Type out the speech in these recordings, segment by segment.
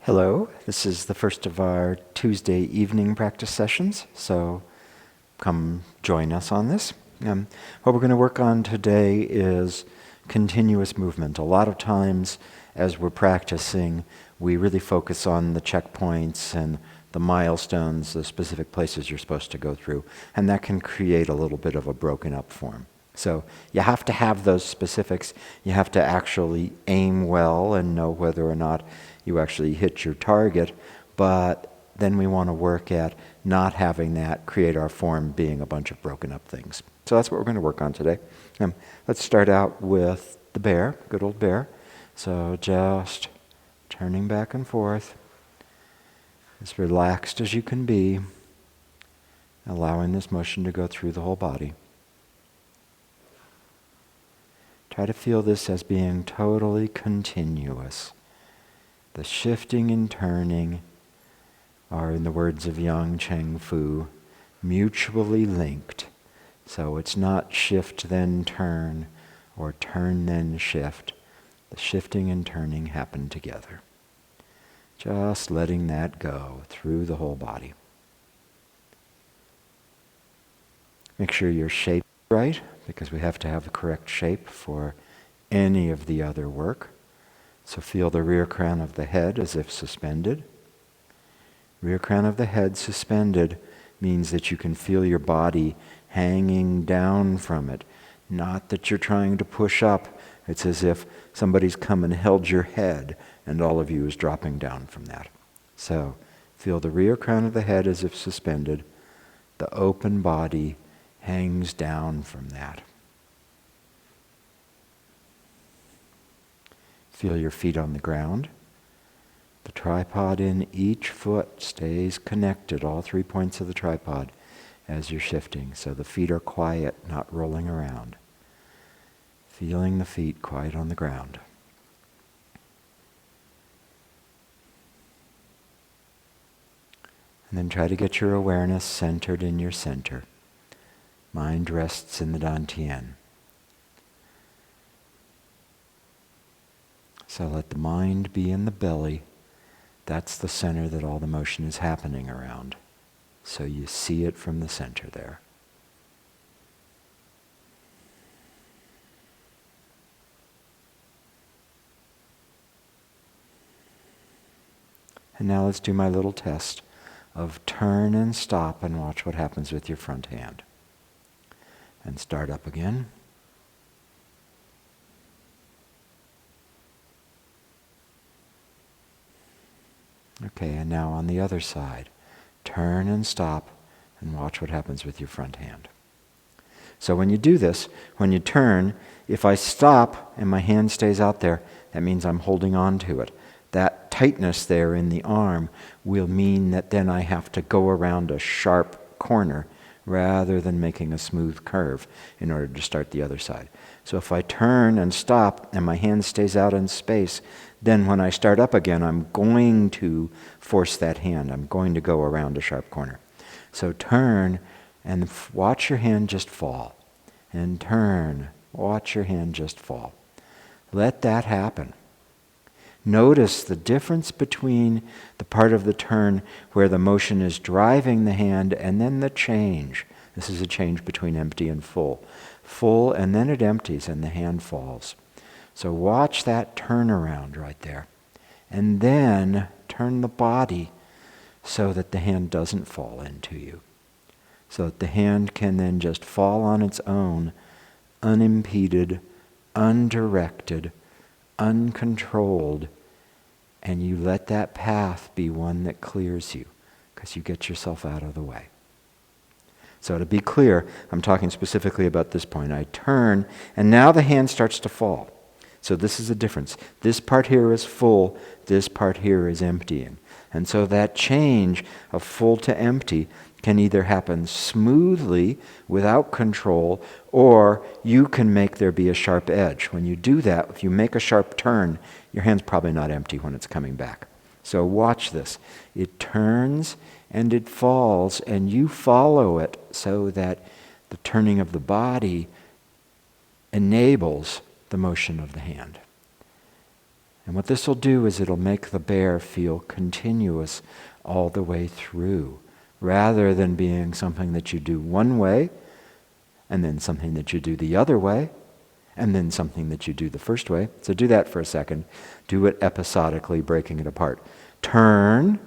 Hello, this is the first of our Tuesday evening practice sessions, so come join us on this. What we're going to work on today is continuous movement. A lot of times as we're practicing, we really focus on the checkpoints and the milestones, the specific places you're supposed to go through, and that can create a little bit of a broken up form. So you have to have those specifics. You have to actually aim well and know whether or not you actually hit your target, but then we want to work at not having that create our form being a bunch of broken up things. So that's what we're going to work on today. Let's start out with the bear, good old bear. So just turning back and forth, as relaxed as you can be, allowing this motion to go through the whole body. Try to feel this as being totally continuous. The shifting and turning are, in the words of Yang Cheng Fu, mutually linked. So it's not shift then turn or turn then shift. The shifting and turning happen together. Just letting that go through the whole body. Make sure your shape is right, because we have to have the correct shape for any of the other work. So feel the rear crown of the head as if suspended. Rear crown of the head suspended means that you can feel your body hanging down from it. Not that you're trying to push up. It's as if somebody's come and held your head and all of you is dropping down from that. So feel the rear crown of the head as if suspended. The open body hangs down from that. Feel your feet on the ground. The tripod in each foot stays connected, all 3 points of the tripod, as you're shifting. So the feet are quiet, not rolling around. Feeling the feet quiet on the ground. And then try to get your awareness centered in your center. Mind rests in the Dantian. So let the mind be in the belly. That's the center that all the motion is happening around. So you see it from the center there. And now let's do my little test of turn and stop and watch what happens with your front hand. And start up again. Okay, and now on the other side. Turn and stop and watch what happens with your front hand. So when you do this, when you turn, if I stop and my hand stays out there, that means I'm holding on to it. That tightness there in the arm will mean that then I have to go around a sharp corner rather than making a smooth curve in order to start the other side. So if I turn and stop and my hand stays out in space, then when I start up again, I'm going to force that hand. I'm going to go around a sharp corner. So turn and watch your hand just fall. And turn, watch your hand just fall. Let that happen. Notice the difference between the part of the turn where the motion is driving the hand and then the change. This is a change between empty and full. Full and then it empties and the hand falls. So watch that turnaround right there. And then turn the body so that the hand doesn't fall into you. So that the hand can then just fall on its own, unimpeded, undirected, uncontrolled, and you let that path be one that clears you, because you get yourself out of the way. So to be clear, I'm talking specifically about this point. I turn, and now the hand starts to fall. So this is the difference. This part here is full, this part here is emptying. And so that change of full to empty can either happen smoothly, without control, or you can make there be a sharp edge. When you do that, if you make a sharp turn, your hand's probably not empty when it's coming back. So watch this. It turns and it falls, and you follow it so that the turning of the body enables the motion of the hand. And what this will do is it'll make the bear feel continuous all the way through, rather than being something that you do one way, and then something that you do the other way, and then something that you do the first way. So do that for a second. Do it episodically, breaking it apart. Turn,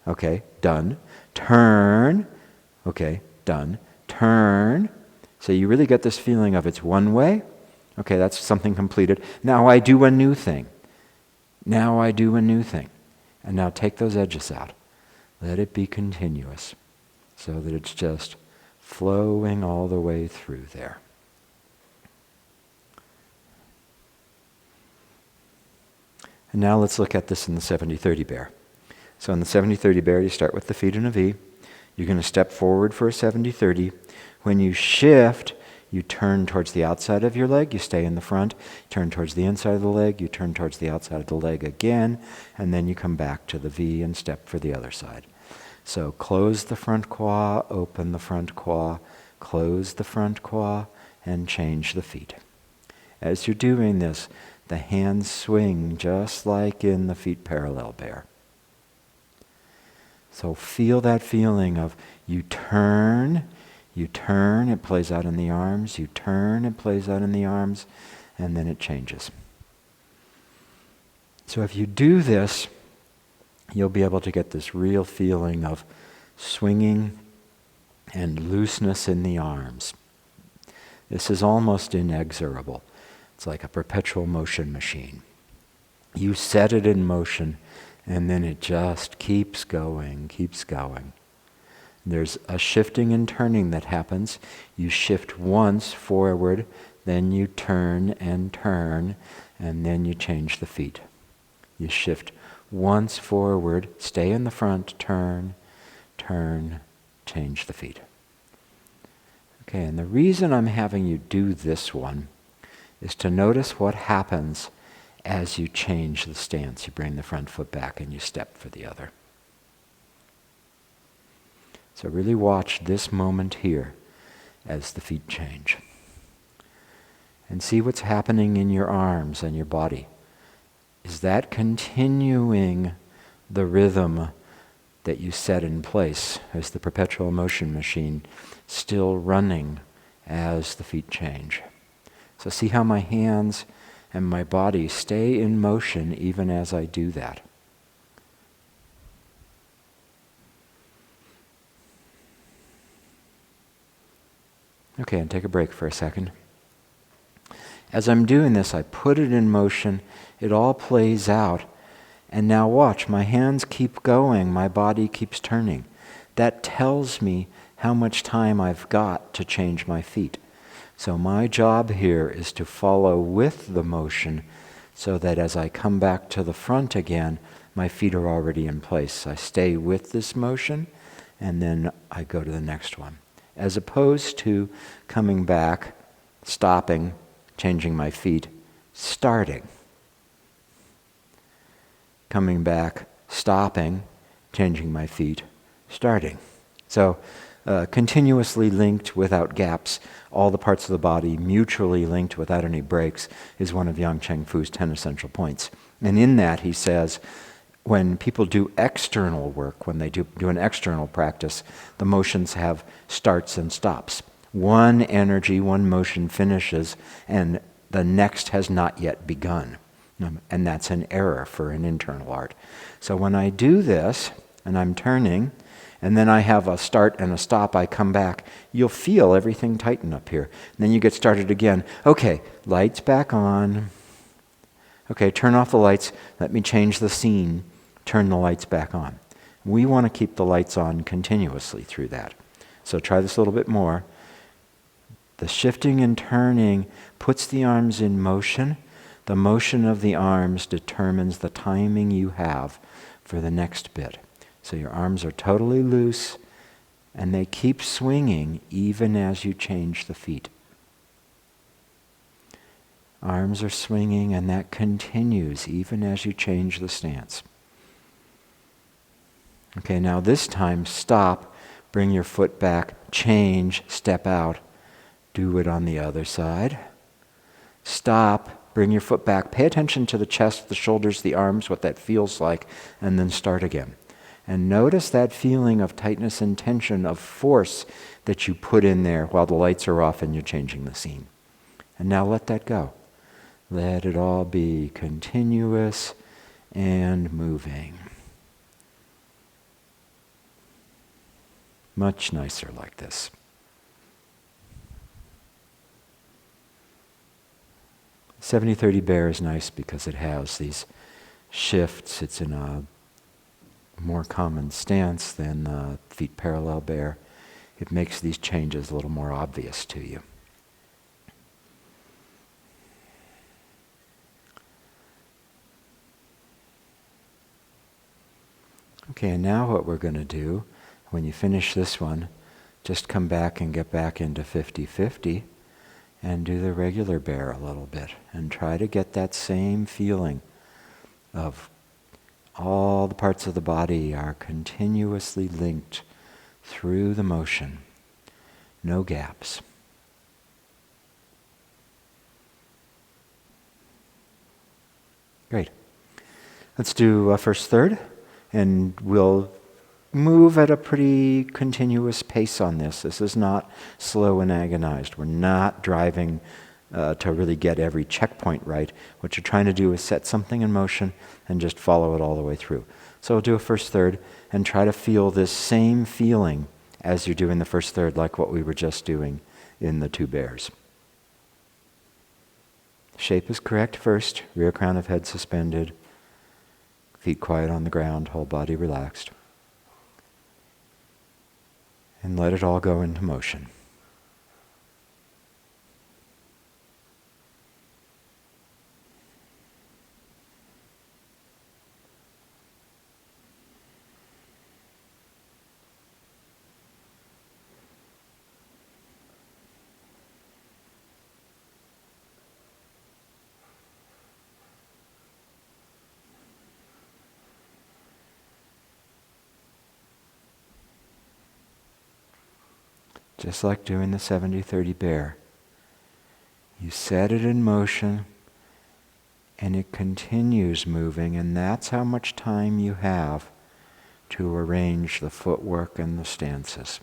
okay, done. Turn, okay, done. Turn. So you really get this feeling of it's one way. Okay, that's something completed. Now I do a new thing. Now I do a new thing. And now take those edges out. Let it be continuous so that it's just flowing all the way through there. And now let's look at this in the 70-30 bear. So in the 70-30 bear, you start with the feet in a V. You're going to step forward for a 70-30. When you shift, you turn towards the outside of your leg, you stay in the front, turn towards the inside of the leg, you turn towards the outside of the leg again, and then you come back to the V and step for the other side. So close the front quad, open the front quad, close the front quad, and change the feet. As you're doing this, the hands swing just like in the feet parallel bear. So feel that feeling of you turn, it plays out in the arms, you turn, it plays out in the arms, and then it changes. So if you do this, you'll be able to get this real feeling of swinging and looseness in the arms. This is almost inexorable. It's like a perpetual motion machine. You set it in motion, and then it just keeps going, keeps going. There's a shifting and turning that happens. You shift once forward, then you turn, and then you change the feet. You shift once forward, stay in the front, turn, change the feet. Okay, and the reason I'm having you do this one is to notice what happens as you change the stance. You bring the front foot back and you step for the other. So really watch this moment here as the feet change. And see what's happening in your arms and your body. Is that continuing the rhythm that you set in place? Is the perpetual motion machine still running as the feet change? So see how my hands and my body stay in motion even as I do that. Okay, and take a break for a second. As I'm doing this, I put it in motion. It all plays out. And now watch, my hands keep going. My body keeps turning. That tells me how much time I've got to change my feet. So my job here is to follow with the motion so that as I come back to the front again, my feet are already in place. I stay with this motion, and then I go to the next one. As opposed to coming back, stopping, changing my feet, starting. Coming back, stopping, changing my feet, starting. So continuously linked without gaps, all the parts of the body mutually linked without any breaks is one of Yang Cheng Fu's 10 essential points. And in that he says, when people do external work, when they do an external practice, the motions have starts and stops. One energy, one motion finishes, and the next has not yet begun. And that's an error for an internal art. So when I do this, and I'm turning, and then I have a start and a stop, I come back, you'll feel everything tighten up here. And then you get started again. Okay, lights back on. Okay, turn off the lights. Let me change the scene. Turn the lights back on. We want to keep the lights on continuously through that. So try this a little bit more. The shifting and turning puts the arms in motion. The motion of the arms determines the timing you have for the next bit. So your arms are totally loose, and they keep swinging even as you change the feet. Arms are swinging, and that continues even as you change the stance. Okay, now this time stop, bring your foot back, change, step out. Do it on the other side. Stop, Bring your foot back. Pay attention to the chest, the shoulders, the arms, what that feels like, and then start again. And notice that feeling of tightness and tension, of force that you put in there while the lights are off and you're changing the scene. And now let that go. Let it all be continuous and moving. Much nicer like this. 70-30 bear is nice because it has these shifts. It's in a more common stance than the feet parallel bear. It makes these changes a little more obvious to you. Okay, and now what we're going to do, when you finish this one, just come back and get back into 50-50 and do the regular bear a little bit and try to get that same feeling of all the parts of the body are continuously linked through the motion. No gaps. Great. Let's do first third, and we'll move at a pretty continuous pace on this. This is not slow and agonized. We're not driving to really get every checkpoint right. What you're trying to do is set something in motion and just follow it all the way through. So we'll do a first third and try to feel this same feeling as you're doing the first third, like what we were just doing in the two bears. Shape is correct first. Rear crown of head suspended. Feet quiet on the ground. Whole body relaxed. And let it all go into motion. Just like doing the 70-30 bear. You set it in motion and it continues moving, and that's how much time you have to arrange the footwork and the stances.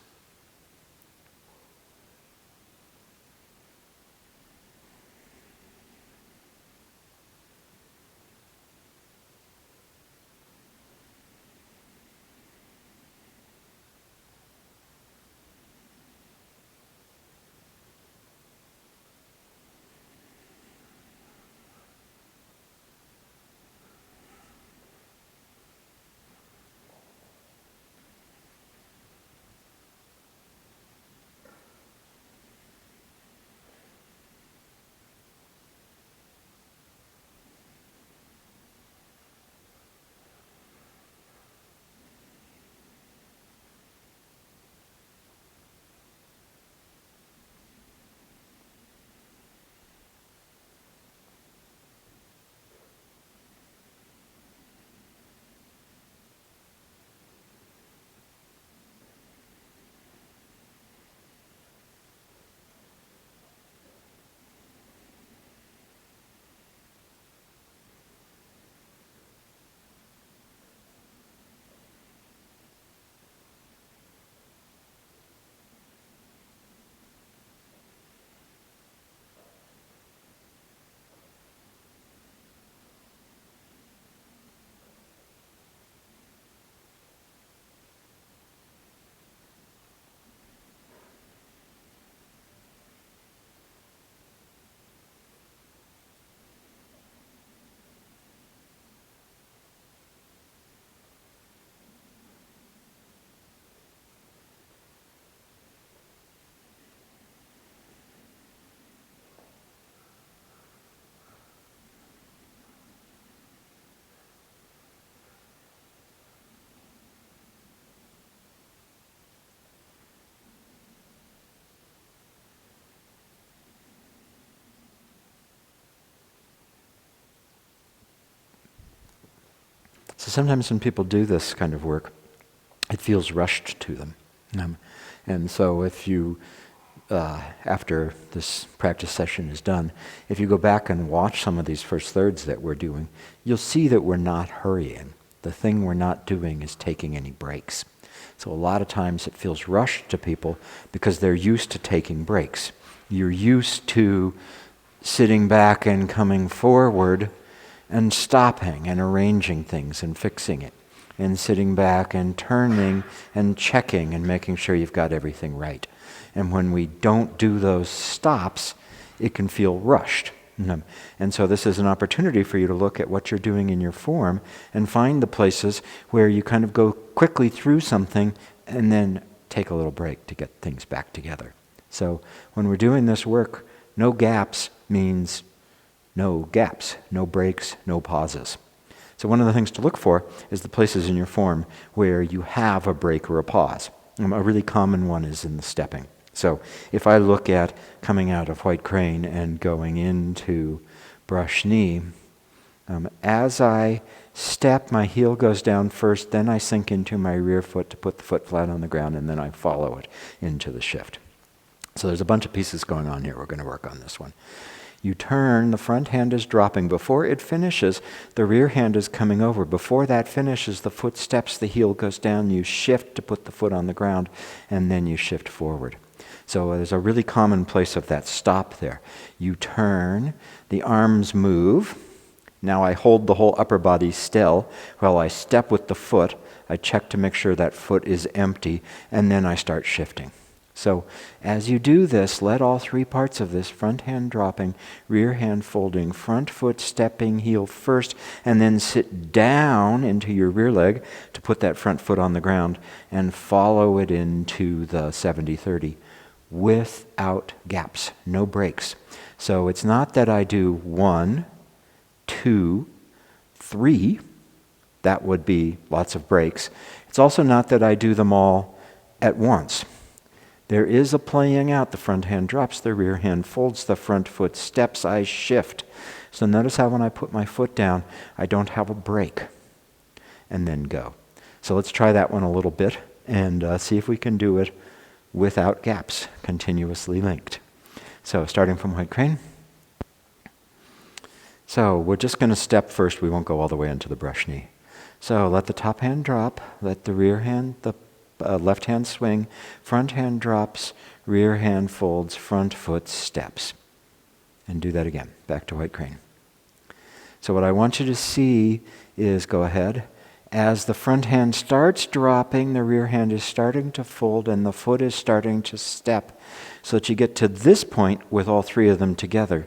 So sometimes when people do this kind of work, it feels rushed to them. And so if you after this practice session is done, if you go back and watch some of these first thirds that we're doing, you'll see that we're not hurrying. The thing we're not doing is taking any breaks. So a lot of times it feels rushed to people because they're used to taking breaks. You're used to sitting back and coming forward and stopping and arranging things and fixing it, and sitting back and turning and checking and making sure you've got everything right. And when we don't do those stops, it can feel rushed. And so this is an opportunity for you to look at what you're doing in your form and find the places where you kind of go quickly through something and then take a little break to get things back together. So when we're doing this work, no gaps means no gaps, no breaks, no pauses. So one of the things to look for is the places in your form where you have a break or a pause. A really common one is in the stepping. So if I look at coming out of white crane and going into brush knee, as I step, my heel goes down first, then I sink into my rear foot to put the foot flat on the ground, and then I follow it into the shift. So there's a bunch of pieces going on here. We're going to work on this one. You turn, the front hand is dropping. Before it finishes, the rear hand is coming over. Before that finishes, the foot steps, the heel goes down, you shift to put the foot on the ground, and then you shift forward. So there's a really common place of that stop there. You turn, the arms move. Now I hold the whole upper body still while I step with the foot. I check to make sure that foot is empty, and then I start shifting. So as you do this, let all three parts of this, front hand dropping, rear hand folding, front foot stepping, heel first, and then sit down into your rear leg to put that front foot on the ground and follow it into the 70-30 without gaps, no breaks. So it's not that I do 1, 2, 3. That would be lots of breaks. It's also not that I do them all at once. There is a playing out. The front hand drops, the rear hand folds, the front foot steps, I shift. So notice how when I put my foot down, I don't have a break and then go. So let's try that one a little bit and see if we can do it without gaps, continuously linked. So starting from white crane. So we're just going to step first. We won't go all the way into the brush knee. So let the top hand drop, let the rear hand, the left hand swing, front hand drops, rear hand folds, front foot steps. And do that again, back to white crane. So what I want you to see is, go ahead, as the front hand starts dropping, the rear hand is starting to fold and the foot is starting to step, so that you get to this point with all three of them together.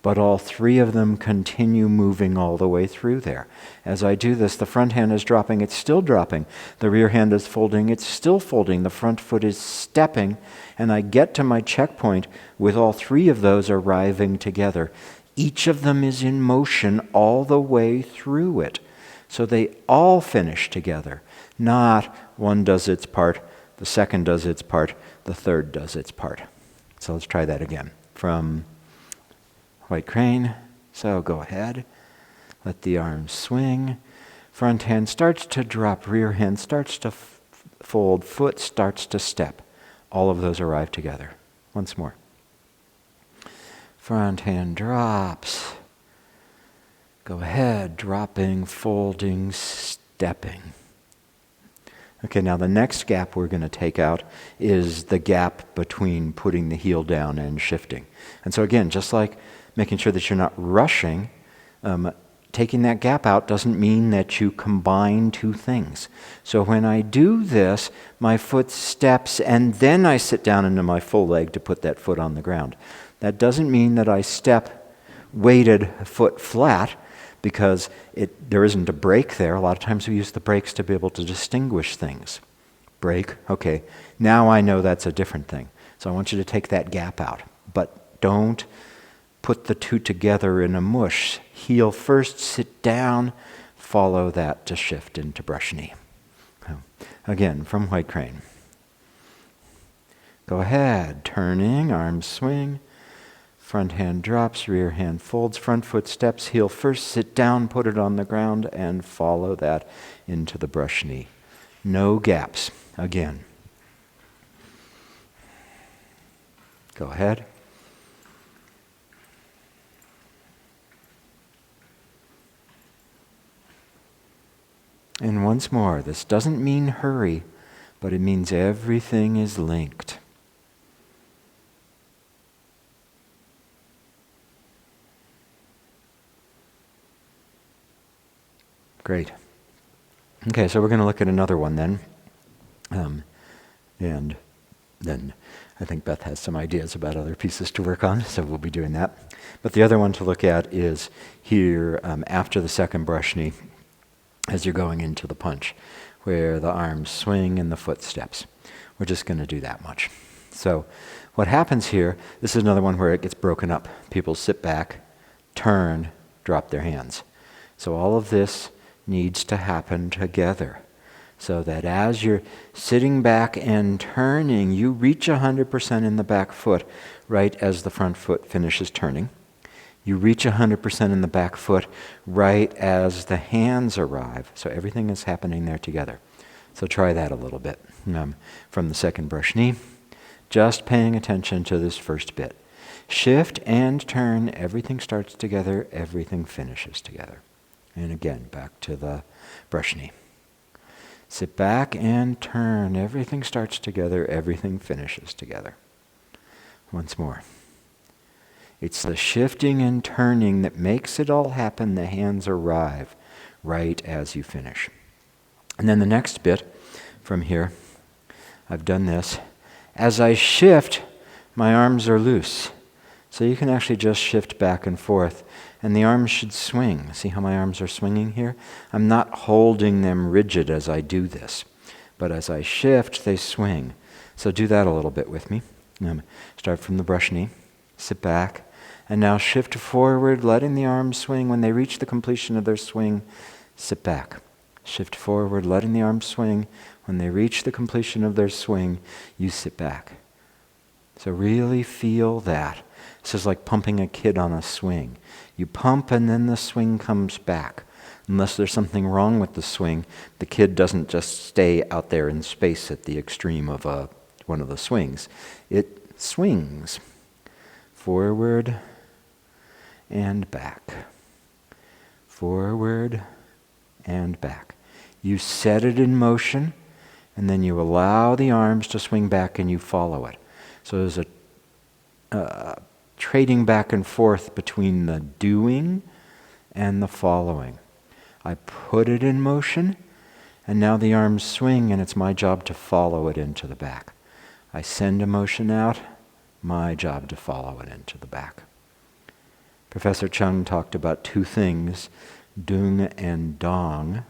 But all three of them continue moving all the way through there. As I do this, the front hand is dropping, it's still dropping. The rear hand is folding, it's still folding. The front foot is stepping, and I get to my checkpoint with all three of those arriving together. Each of them is in motion all the way through it. So they all finish together. Not one does its part, the second does its part, the third does its part. So let's try that again. From white crane, so go ahead. Let the arms swing. Front hand starts to drop, rear hand starts to fold, foot starts to step. All of those arrive together. Once more. Front hand drops. Go ahead, dropping, folding, stepping. Okay, now the next gap we're going to take out is the gap between putting the heel down and shifting. And so again, just like making sure that you're not rushing, taking that gap out doesn't mean that you combine two things. So when I do this, my foot steps and then I sit down into my full leg to put that foot on the ground. That doesn't mean that I step weighted foot flat, because there isn't a break there. A lot of times we use the breaks to be able to distinguish things. Break, okay, now I know that's a different thing. So I want you to take that gap out, but don't put the two together in a mush. Heel first, sit down, follow that to shift into brush knee. Again, from white crane. Go ahead, turning, arms swing. Front hand drops, rear hand folds, front foot steps, heel first, sit down, put it on the ground, and follow that into the brush knee. No gaps. Again. Go ahead. And once more, this doesn't mean hurry, but it means everything is linked. Great. Okay, so we're going to look at another one then. And then I think Beth has some ideas about other pieces to work on, so we'll be doing that. But the other one to look at is here after the second brush knee, as you're going into the punch, where the arms swing and the foot steps. We're just going to do that much. So what happens here, this is another one where it gets broken up. People sit back, turn, drop their hands. So all of this needs to happen together, so that as you're sitting back and turning, you reach 100% in the back foot right as the front foot finishes turning. You reach 100% in the back foot right as the hands arrive. So everything is happening there together. So try that a little bit from the second brush knee. Just paying attention to this first bit. Shift and turn, everything starts together, everything finishes together. And again, back to the brush knee. Sit back and turn, everything starts together, everything finishes together. Once more. It's the shifting and turning that makes it all happen. The hands arrive right as you finish. And then the next bit from here, I've done this. As I shift, my arms are loose. So you can actually just shift back and forth. And the arms should swing. See how my arms are swinging here? I'm not holding them rigid as I do this. But as I shift, they swing. So do that a little bit with me. Start from the brush knee. Sit back. And now shift forward, letting the arms swing. When they reach the completion of their swing, sit back. Shift forward, letting the arms swing. When they reach the completion of their swing, you sit back. So really feel that. This is like pumping a kid on a swing. You pump and then the swing comes back. Unless there's something wrong with the swing, the kid doesn't just stay out there in space at the extreme of one of the swings. It swings forward and back. Forward and back. You set it in motion, and then you allow the arms to swing back and you follow it. So there's a trading back and forth between the doing and the following. I put it in motion, and now the arms swing, and it's my job to follow it into the back. I send a motion out, my job to follow it into the back. Professor Chung talked about two things, dung and dong,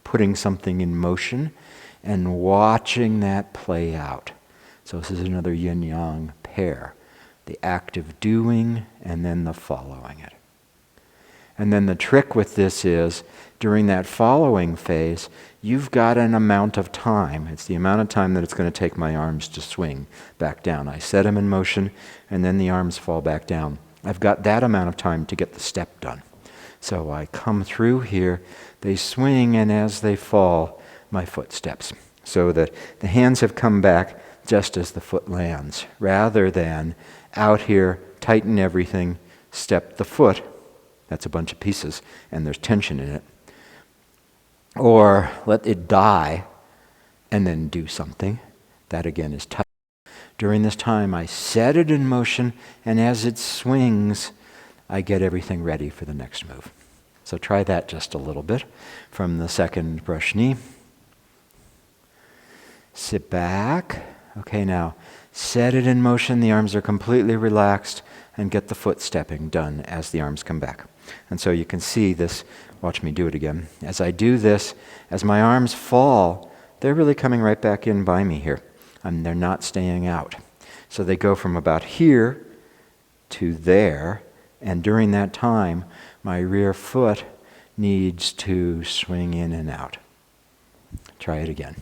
putting something in motion and watching that play out. So this is another yin-yang pair. The act of doing and then the following it. And then the trick with this is, during that following phase, you've got an amount of time. It's the amount of time that it's going to take my arms to swing back down. I set them in motion, and then the arms fall back down. I've got that amount of time to get the step done. So I come through here, they swing, and as they fall, my foot steps. So that the hands have come back just as the foot lands, rather than out here, tighten everything, step the foot. That's a bunch of pieces, and there's tension in it. Or let it die, and then do something. That again is tight. During this time, I set it in motion, and as it swings, I get everything ready for the next move. So try that just a little bit from the second brush knee. Sit back. Okay, now set it in motion. The arms are completely relaxed, and get the foot stepping done as the arms come back. And so you can see this. Watch me do it again. As I do this, as my arms fall, they're really coming right back in by me here. They're not staying out. So they go from about here to there, and during that time, my rear foot needs to swing in and out. Try it again.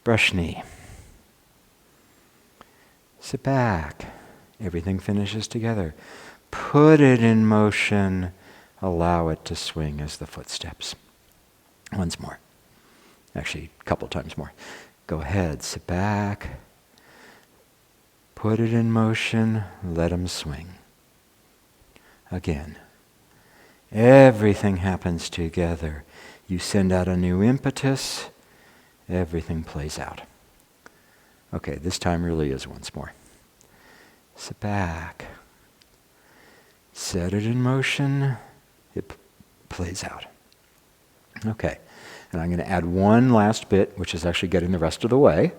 Brush knee. Sit back. Everything finishes together. Put it in motion. Allow it to swing as the foot steps. Once more. Actually, a couple times more. Go ahead. Sit back. Put it in motion, let them swing. Again. Everything happens together. You send out a new impetus, everything plays out. Okay, this time really is once more. Sit back. Set it in motion, it plays out. Okay, and I'm going to add one last bit, which is actually getting the rest of the way.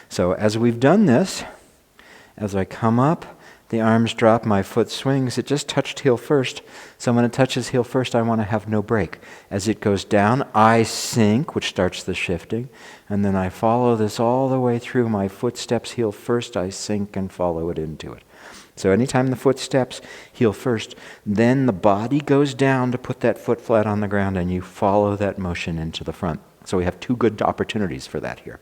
So as we've done this, as I come up, the arms drop, my foot swings. It just touched heel first. So when it touches heel first, I want to have no break. As it goes down, I sink, which starts the shifting. And then I follow this all the way through. My foot steps heel first, I sink and follow it into it. So anytime the foot steps heel first, then the body goes down to put that foot flat on the ground, and you follow that motion into the front. So we have two good opportunities for that here.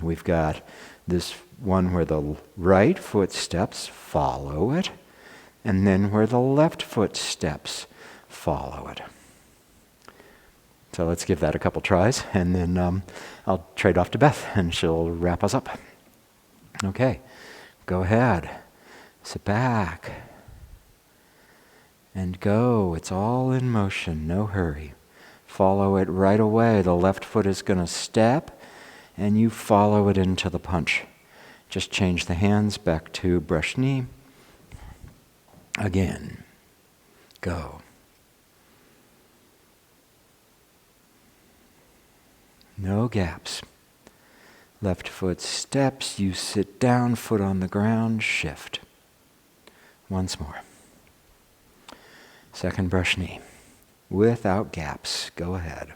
We've got this one where the right foot steps, follow it, and then where the left foot steps, follow it. So let's give that a couple tries, and then I'll trade off to Beth, and she'll wrap us up. Okay, go ahead. Sit back. And go. It's all in motion, no hurry. Follow it right away. The left foot is going to step, and you follow it into the punch. Just change the hands back to brush knee. Again. Go. No gaps. Left foot steps, you sit down, foot on the ground, shift. Once more. Second brush knee. Without gaps. Go ahead.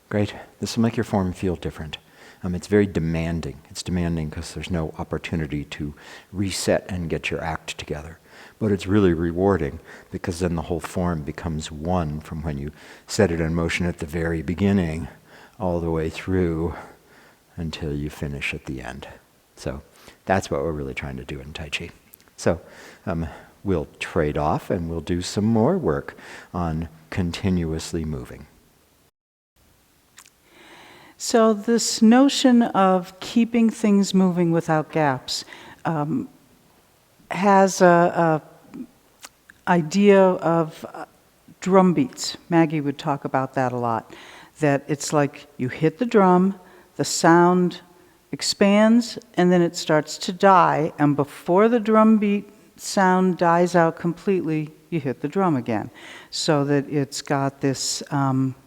Great. This will make your form feel different. It's very demanding. It's demanding because there's no opportunity to reset and get your act together. But it's really rewarding because then the whole form becomes one from when you set it in motion at the very beginning all the way through until you finish at the end. So that's what we're really trying to do in Tai Chi. So we'll trade off and we'll do some more work on continuously moving. So this notion of keeping things moving without gaps has a idea of drum beats. Maggie would talk about that a lot. That it's like you hit the drum, the sound expands, and then it starts to die. And before the drum beat sound dies out completely, you hit the drum again. So that it's got this,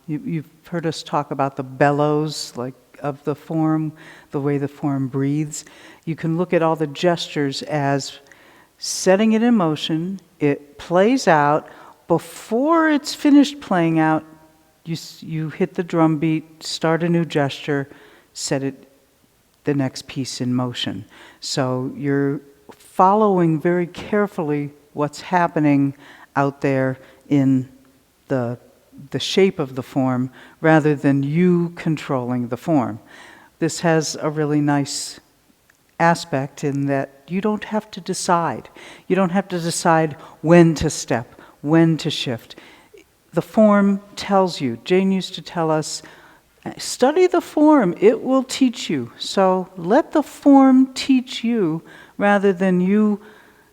you've heard us talk about the bellows, like of the form, the way the form breathes. You can look at all the gestures as setting it in motion, it plays out. Before it's finished playing out, you hit the drum beat, start a new gesture, set it the next piece in motion. So you're following very carefully what's happening out there in the shape of the form rather than you controlling the form. This has a really nice aspect in that you don't have to decide. You don't have to decide when to step, when to shift. The form tells you. Jane used to tell us, study the form, it will teach you. So let the form teach you rather than you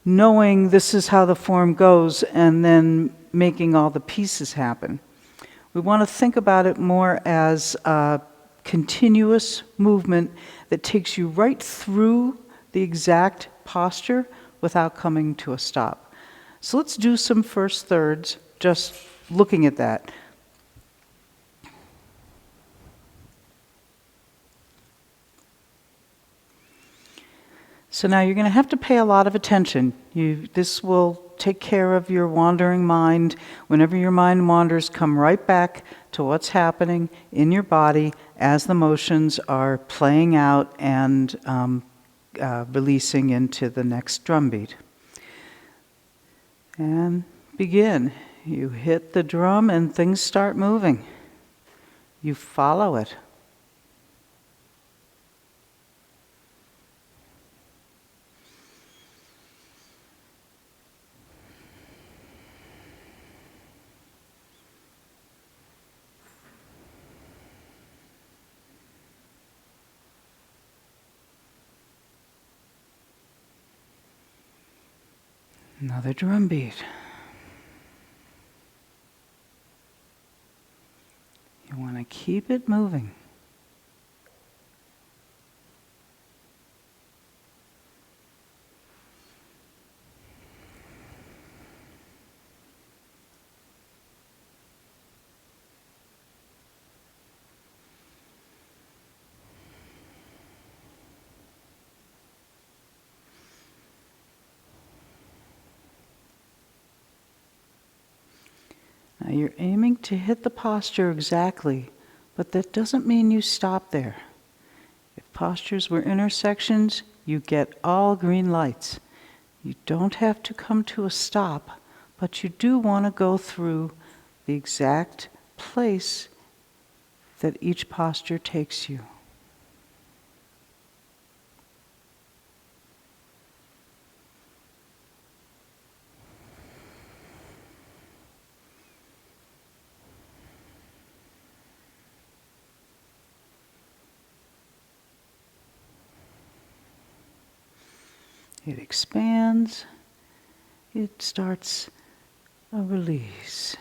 knowing this is how the form goes and then making all the pieces happen. We want to think about it more as a continuous movement that takes you right through the exact posture without coming to a stop. So let's do some first thirds, just looking at that. So now you're going to have to pay a lot of attention. This will take care of your wandering mind. Whenever your mind wanders, come right back to what's happening in your body as the motions are playing out and releasing into the next drum beat. And begin. You hit the drum and things start moving. You follow it. Another drum beat. You want to keep it moving. Now you're aiming to hit the posture exactly, but that doesn't mean you stop there. If postures were intersections, you get all green lights. You don't have to come to a stop, but you do want to go through the exact place that each posture takes you. It expands, it starts a release.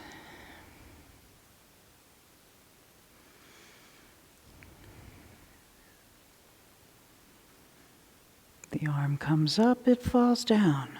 The arm comes up, it falls down.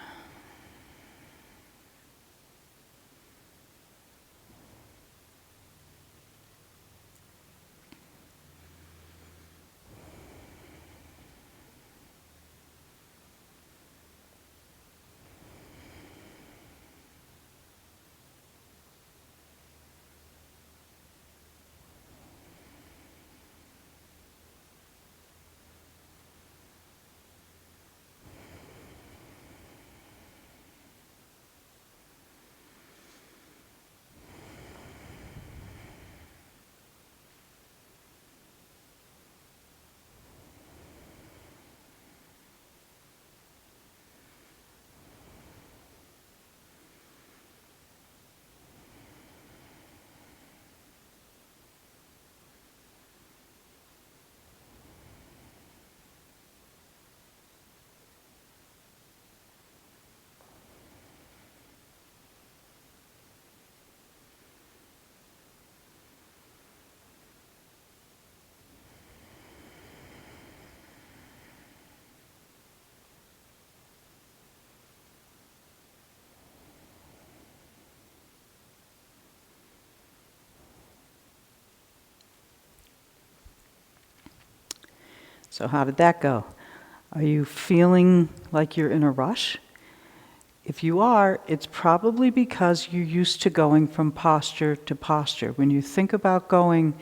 So how did that go? Are you feeling like you're in a rush? If you are, it's probably because you're used to going from posture to posture. When you think about going,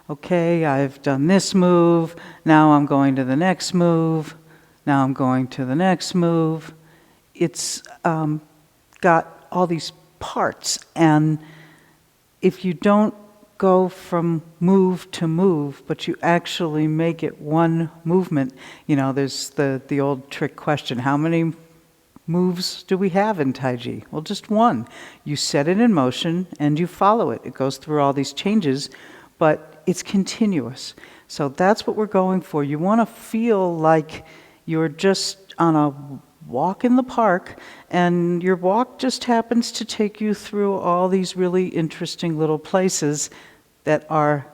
okay, I've done this move, now I'm going to the next move, now I'm going to the next move. It's got all these parts, and if you don't go from move to move, but you actually make it one movement, there's the old trick question, how many moves do we have in Tai Chi? Well, just one. You set it in motion and you follow it. It goes through all these changes, but it's continuous. So that's what we're going for. You want to feel like you're just on a walk in the park, and your walk just happens to take you through all these really interesting little places that are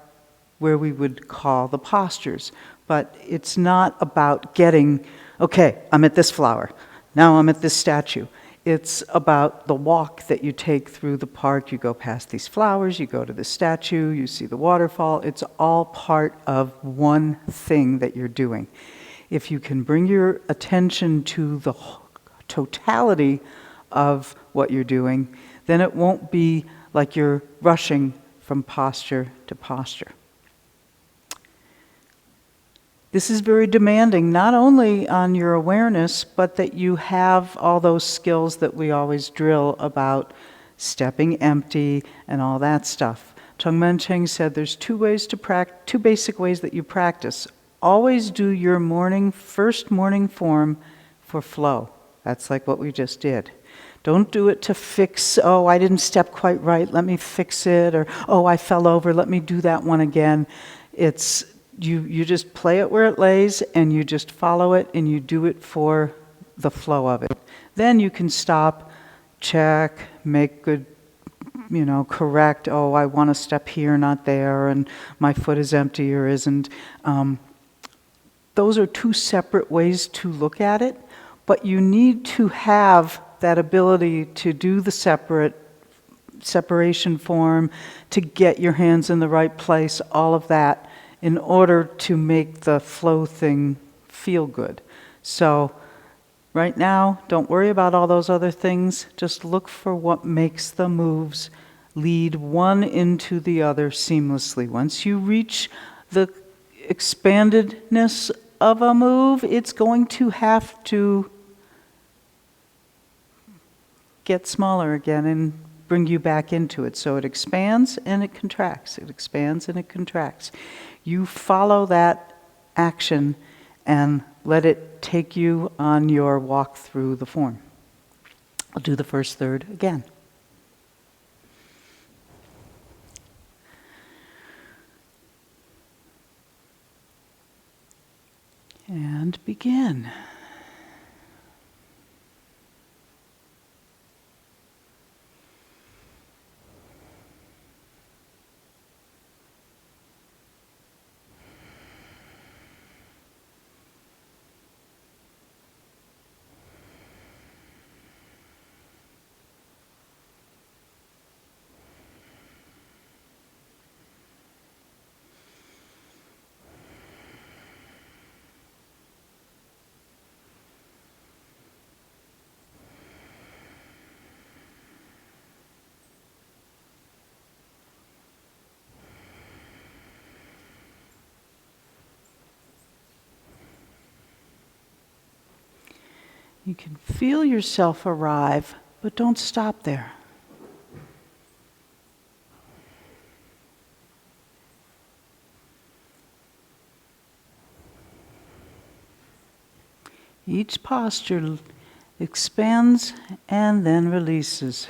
where we would call the postures. But it's not about getting, okay, I'm at this flower, now I'm at this statue. It's about the walk that you take through the park. You go past these flowers, you go to the statue, you see the waterfall. It's all part of one thing that you're doing. If you can bring your attention to the totality of what you're doing, then it won't be like you're rushing from posture to posture. This is very demanding, not only on your awareness, but that you have all those skills that we always drill about stepping empty and all that stuff. Tongmen Cheng said there's two basic ways that you practice. Always do your first morning form for flow. That's like what we just did. Don't do it to fix, oh, I didn't step quite right, let me fix it, or oh, I fell over, let me do that one again. It's you just play it where it lays, and you just follow it, and you do it for the flow of it. Then you can stop check, make good, correct, oh, I want to step here, not there, and my foot is empty or isn't. Those are two separate ways to look at it, but you need to have that ability to do the separation form, to get your hands in the right place, all of that, in order to make the flow thing feel good. So right now, don't worry about all those other things. Just look for what makes the moves lead one into the other seamlessly. Once you reach the expandedness of a move, it's going to have to get smaller again and bring you back into it. So it expands and it contracts. It expands and it contracts. You follow that action and let it take you on your walk through the form. I'll do the first third again. And begin. You can feel yourself arrive, but don't stop there. Each posture expands and then releases.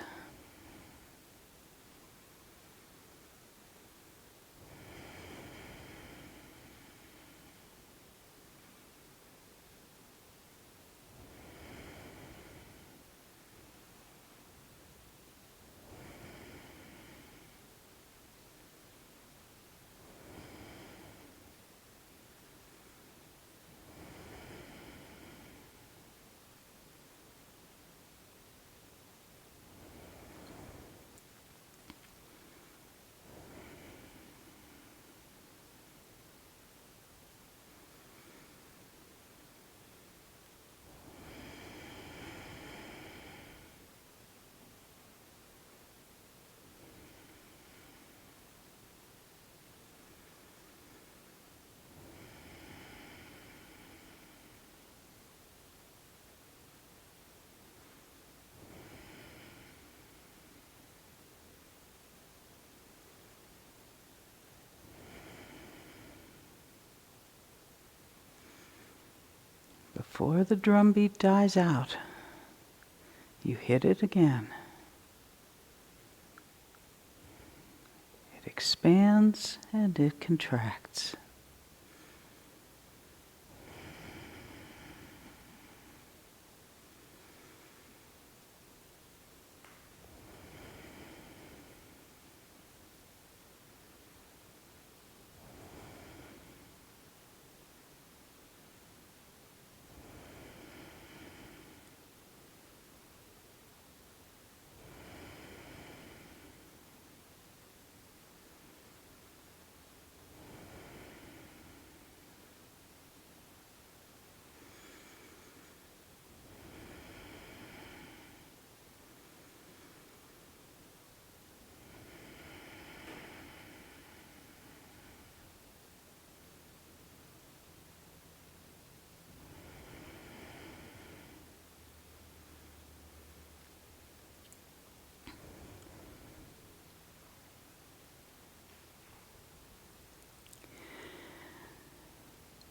Before the drum beat dies out, you hit it again. It expands and it contracts.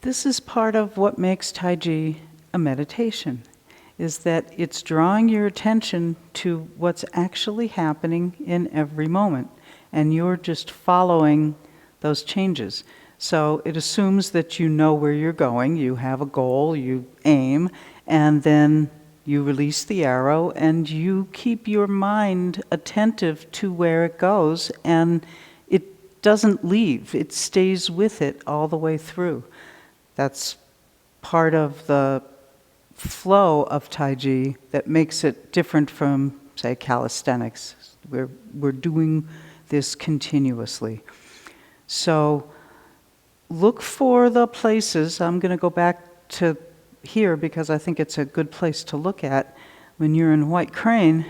This is part of what makes Tai Chi a meditation, is that it's drawing your attention to what's actually happening in every moment, and you're just following those changes. So it assumes that you know where you're going, you have a goal, you aim, and then you release the arrow and you keep your mind attentive to where it goes, and it doesn't leave. It stays with it all the way through. That's part of the flow of Tai Chi that makes it different from, say, calisthenics. We're doing this continuously. So look for the places. I'm going to go back to here because I think it's a good place to look at. When you're in White Crane,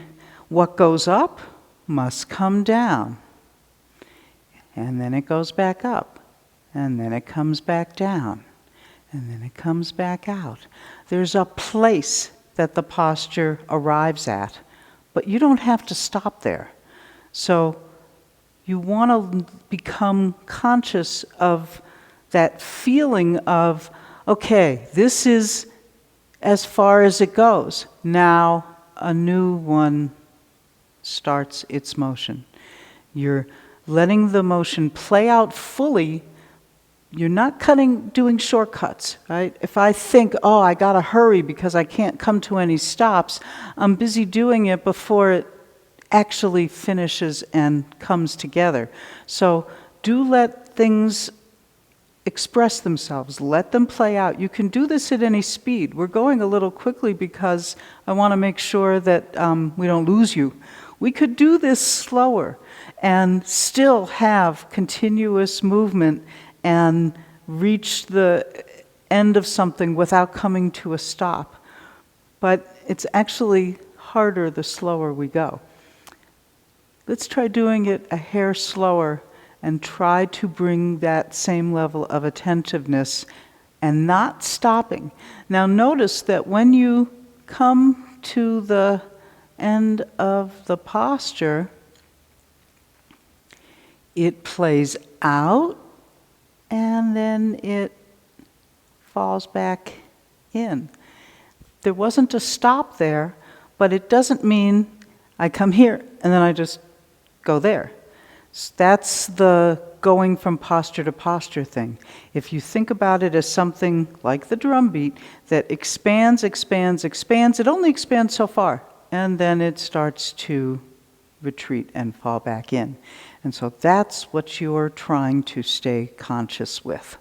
what goes up must come down. And then it goes back up. And then it comes back down. And then it comes back out. There's a place that the posture arrives at, but you don't have to stop there. So you want to become conscious of that feeling of, okay, this is as far as it goes. Now a new one starts its motion. You're letting the motion play out fully. You're not doing shortcuts, right? If I think, oh, I gotta hurry because I can't come to any stops, I'm busy doing it before it actually finishes and comes together. So do let things express themselves. Let them play out. You can do this at any speed. We're going a little quickly because I want to make sure that we don't lose you. We could do this slower and still have continuous movement and reach the end of something without coming to a stop. But it's actually harder the slower we go. Let's try doing it a hair slower and try to bring that same level of attentiveness and not stopping. Now notice that when you come to the end of the posture, it plays out and then it falls back in. There wasn't a stop there, but it doesn't mean I come here and then I just go there. That's the going from posture to posture thing. If you think about it as something like the drum beat that expands, expands, expands, it only expands so far, and then it starts to retreat and fall back in. And so that's what you're trying to stay conscious with.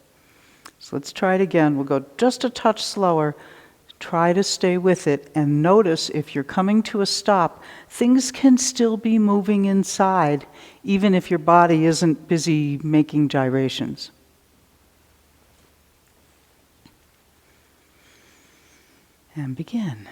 So let's try it again. We'll go just a touch slower. Try to stay with it and notice if you're coming to a stop, things can still be moving inside, even if your body isn't busy making gyrations. And begin.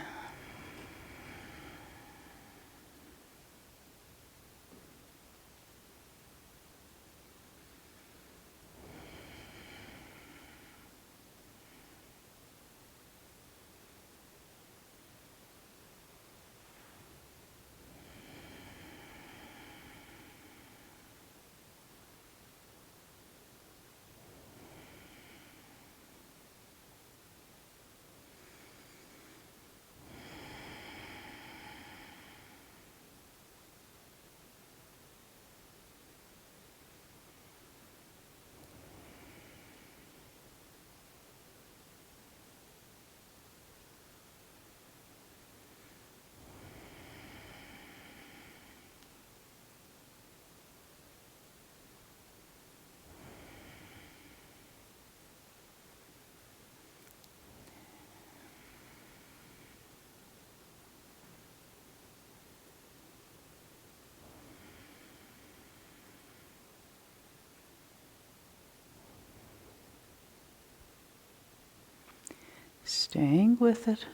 Staying with it.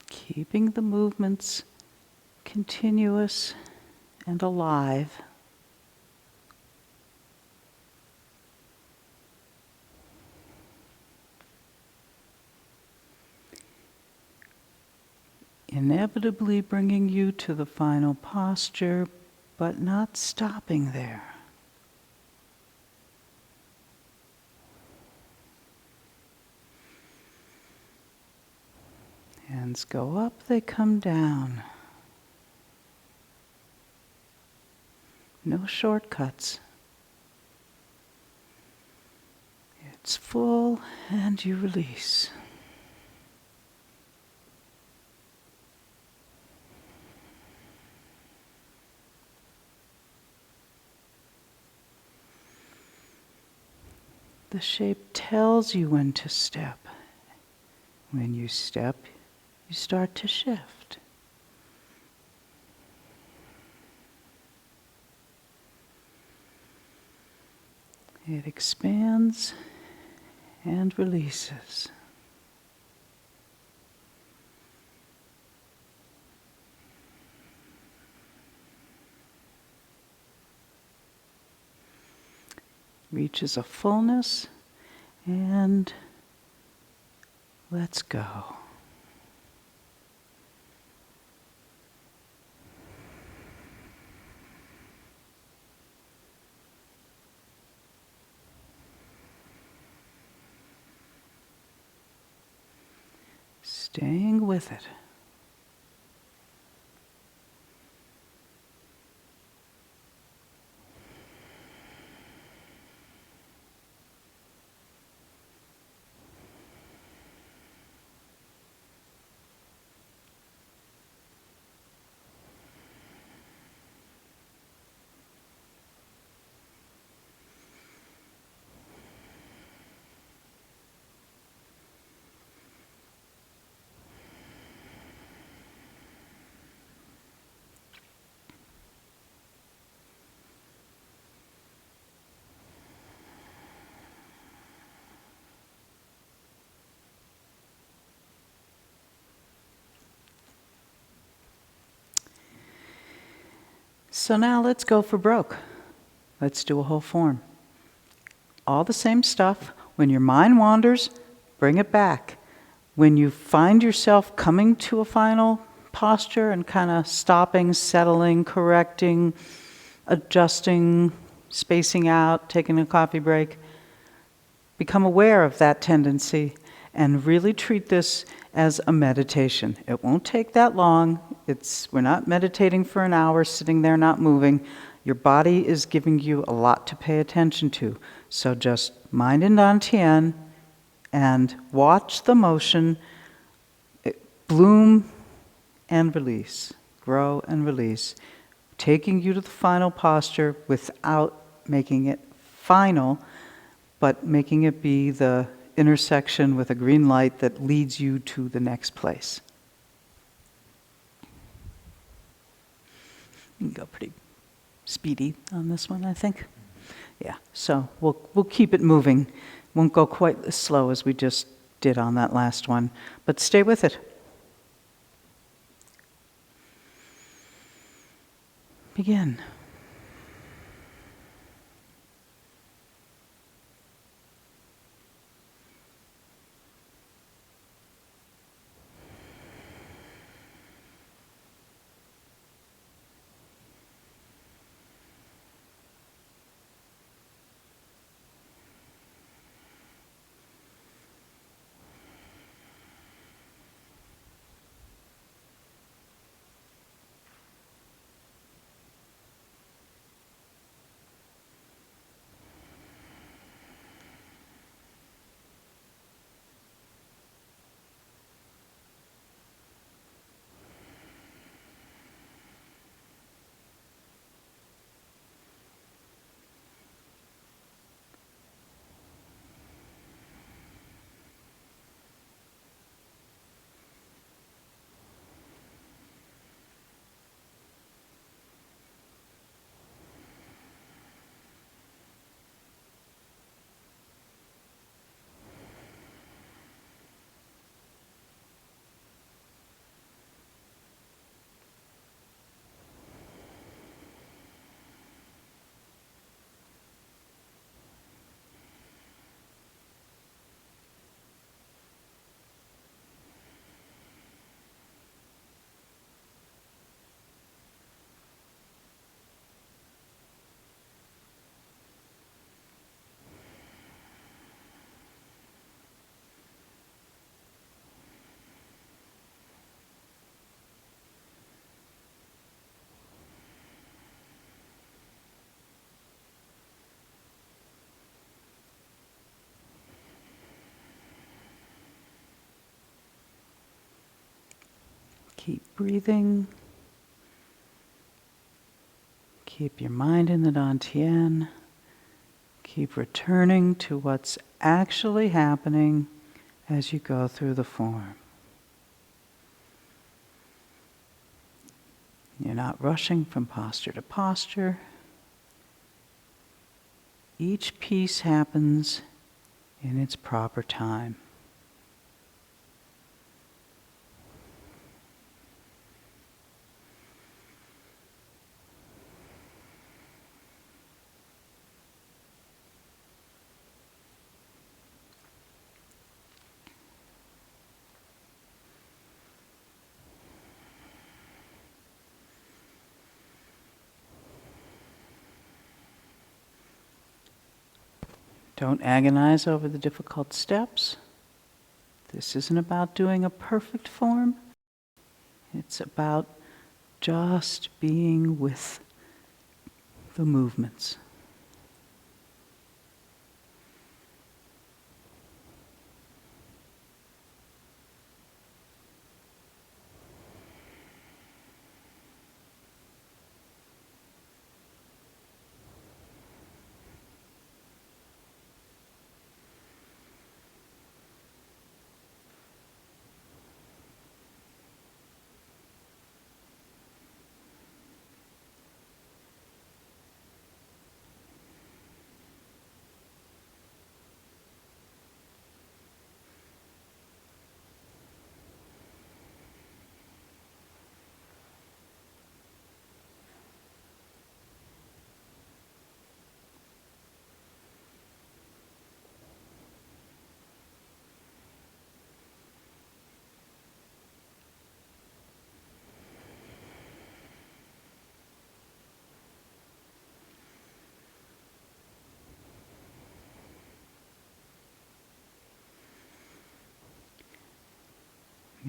Keeping the movements continuous and alive. Inevitably bringing you to the final posture, but not stopping there. hands go up, they come down. No shortcuts. It's full and you release. The shape tells you when to step. When you step, you start to shift. It expands and releases. Reaches a fullness and lets go. Staying with it. So now let's go for broke. Let's do a whole form. All the same stuff. When your mind wanders, bring it back. When you find yourself coming to a final posture and kind of stopping, settling, correcting, adjusting, spacing out, taking a coffee break, become aware of that tendency and really treat this as a meditation. It won't take that long. We're not meditating for an hour, sitting there not moving. Your body is giving you a lot to pay attention to. So just mind and dantian and watch the motion bloom and release, grow and release, taking you to the final posture without making it final, but making it be the intersection with a green light that leads you to the next place. You can go pretty speedy on this one, I think. Yeah, so we'll keep it moving. Won't go quite as slow as we just did on that last one, but stay with it. Begin. Keep breathing. Keep your mind in the dantian. Keep returning to what's actually happening as you go through the form. You're not rushing from posture to posture. Each piece happens in its proper time. Don't agonize over the difficult steps. This isn't about doing a perfect form. It's about just being with the movements.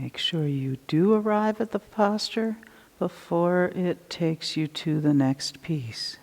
Make sure you do arrive at the posture before it takes you to the next piece.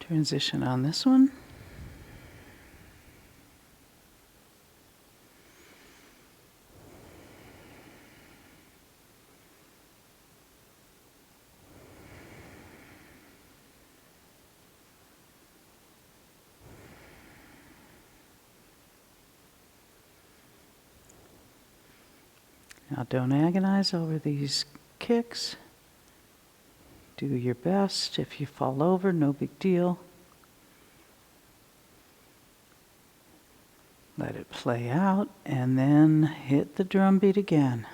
Transition on this one. Now don't agonize over these kicks. Do your best. If you fall over, no big deal. Let it play out and then hit the drum beat again.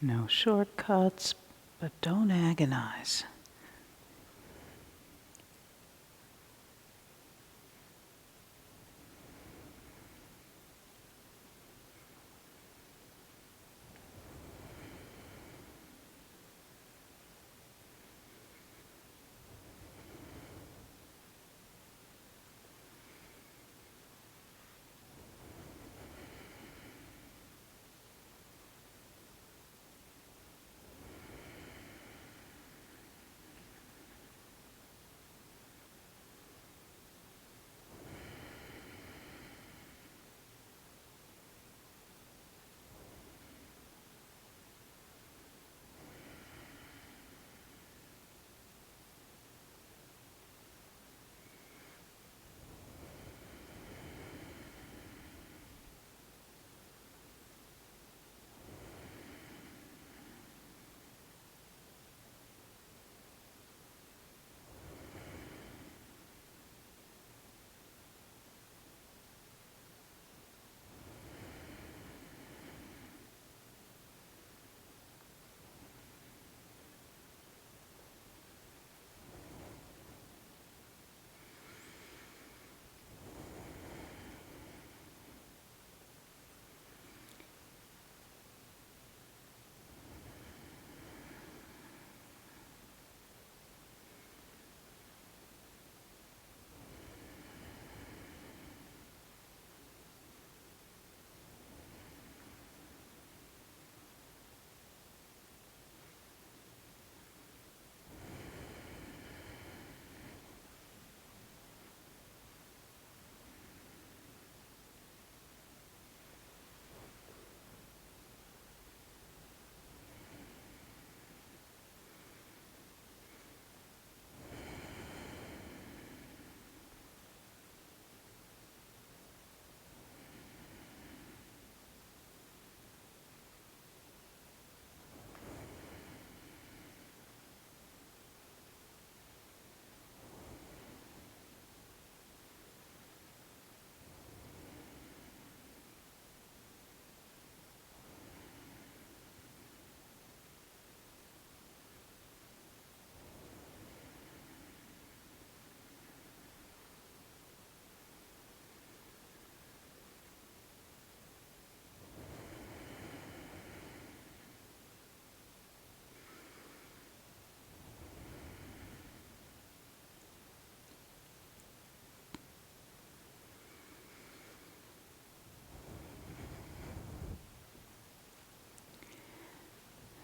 No shortcuts, but don't agonize.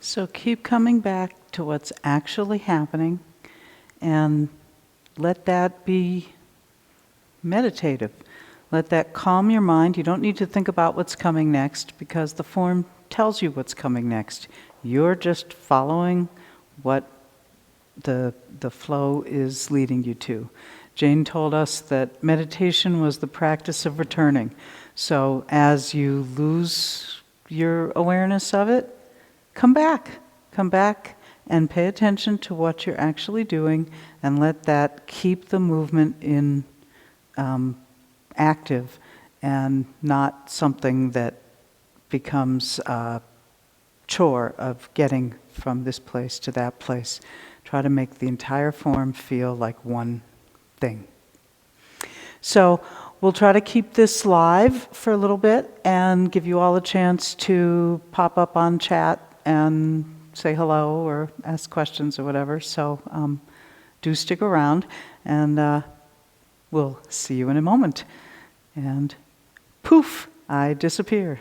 So keep coming back to what's actually happening and let that be meditative. Let that calm your mind. You don't need to think about what's coming next because the form tells you what's coming next. You're just following what the flow is leading you to. Jane told us that meditation was the practice of returning. So as you lose your awareness of it, come back and pay attention to what you're actually doing and let that keep the movement in active and not something that becomes a chore of getting from this place to that place. Try to make the entire form feel like one thing. So we'll try to keep this live for a little bit and give you all a chance to pop up on chat and say hello or ask questions or whatever. So do stick around, and we'll see you in a moment. And poof, I disappear.